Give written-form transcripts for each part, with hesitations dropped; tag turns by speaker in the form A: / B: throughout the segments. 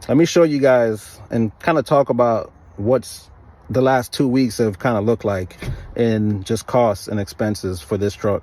A: Let me show you guys and kind of talk about what's the last 2 weeks have kind of looked like in just costs and expenses for this truck.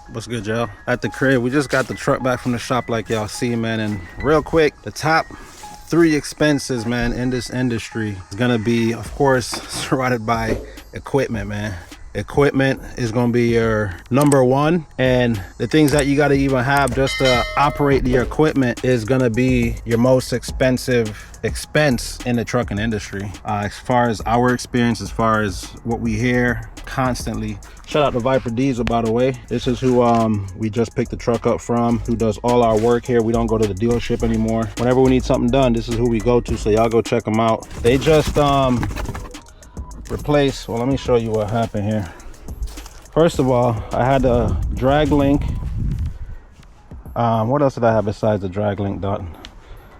A: What's good, y'all? At the crib, we just got the truck back from the shop like y'all see, man. And real quick, the top 3 expenses, man, in this industry is gonna be, of course, surrounded by equipment, man. Equipment is going to be your number one, and the things that you got to even have just to operate the equipment is going to be your most expensive expense in the trucking industry. As far as our experience, as far as what we hear constantly. Shout out to Viper Diesel, by the way. This is who we just picked the truck up from, who does all our work here. We don't go to the dealership anymore. Whenever we need something done, this is who we go to, so y'all go check them out. They just replace, well, let me show you what happened here. First of all, I had a drag link. What else did I have besides the drag link dot?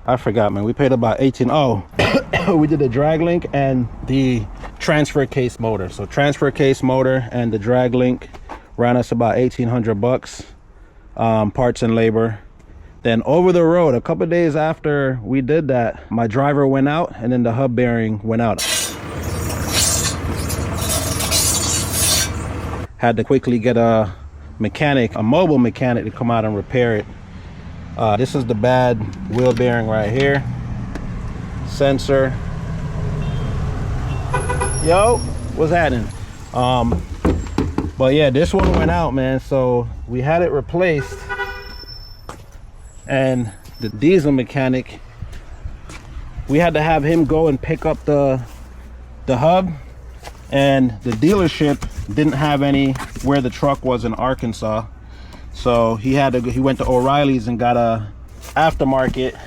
A: I forgot, man. We paid about 18. Oh, we did the drag link and the transfer case motor. So transfer case motor and the drag link ran us about 1,800 bucks, parts and labor. Then over the road, a couple days after we did that, my driver went out and then the hub bearing went out. Had to quickly get a mechanic, a mobile mechanic, to come out and repair it. This is the bad wheel bearing right here. Sensor. Yo, what's happening? But yeah, this one went out, man. So we had it replaced. And the diesel mechanic, we had to have him go and pick up the hub. And the dealership didn't have any where the truck was in Arkansas, so he went to O'Reilly's and got a aftermarket.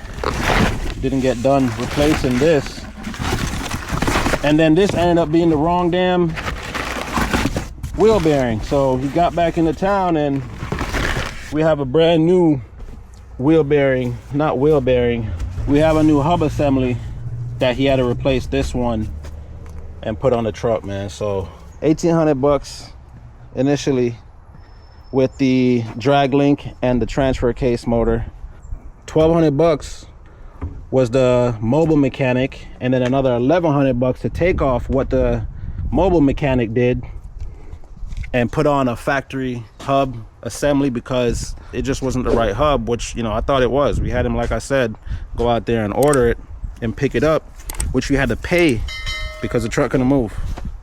A: Didn't get done replacing this, and then this ended up being the wrong damn wheel bearing. So he got back into town and we have a brand new wheel bearing, not wheel bearing. We have a new hub assembly that he had to replace this one and put on the truck, man. So 1,800 bucks initially with the drag link and the transfer case motor. 1,200 bucks was the mobile mechanic, and then another 1,100 bucks to take off what the mobile mechanic did and put on a factory hub assembly, because it just wasn't the right hub, which, you know, I thought it was. We had him, like I said, go out there and order it and pick it up, which we had to pay because the truck couldn't move,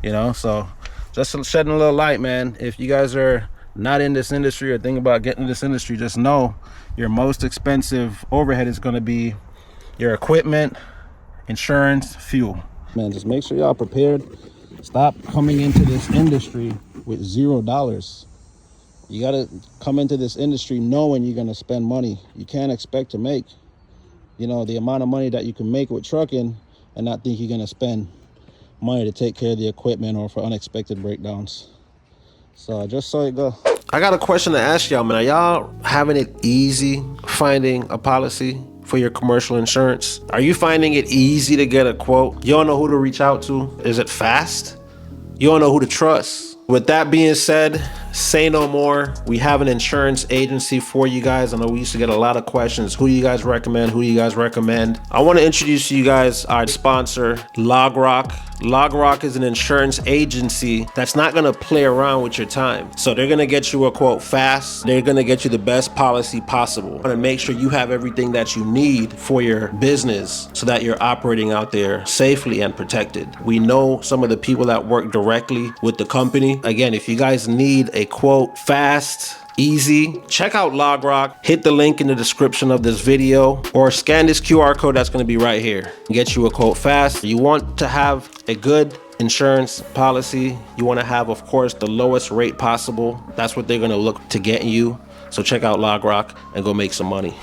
A: you know. So just shedding a little light, man. If you guys are not in this industry or thinking about getting in this industry, just know your most expensive overhead is going to be your equipment, insurance, fuel. Man, just make sure y'all prepared. Stop coming into this industry with $0. You got to come into this industry knowing you're going to spend money. You can't expect to make, you know, the amount of money that you can make with trucking and not think you're going to spend money to take care of the equipment or for unexpected breakdowns. So just so you go.
B: I got a question to ask y'all, man. Are y'all having it easy finding a policy for your commercial insurance? Are you finding it easy to get a quote? You don't know who to reach out to? Is it fast? You don't know who to trust? With that being said, say no more. We have an insurance agency for you guys. I know we used to get a lot of questions. Who do you guys recommend? Who do you guys recommend? I want to introduce to you guys our sponsor, LogRock. LogRock is an insurance agency that's not going to play around with your time. So they're going to get you a quote fast. They're going to get you the best policy possible. Want to make sure you have everything that you need for your business so that you're operating out there safely and protected. We know some of the people that work directly with the company. Again, if you guys need a quote fast, easy, check out LogRock. Hit the link in the description of this video or scan this QR code that's going to be right here. Get you a quote fast. You want to have a good insurance policy. You want to have, of course, the lowest rate possible. That's what they're going to look to get you. So check out LogRock and go make some money.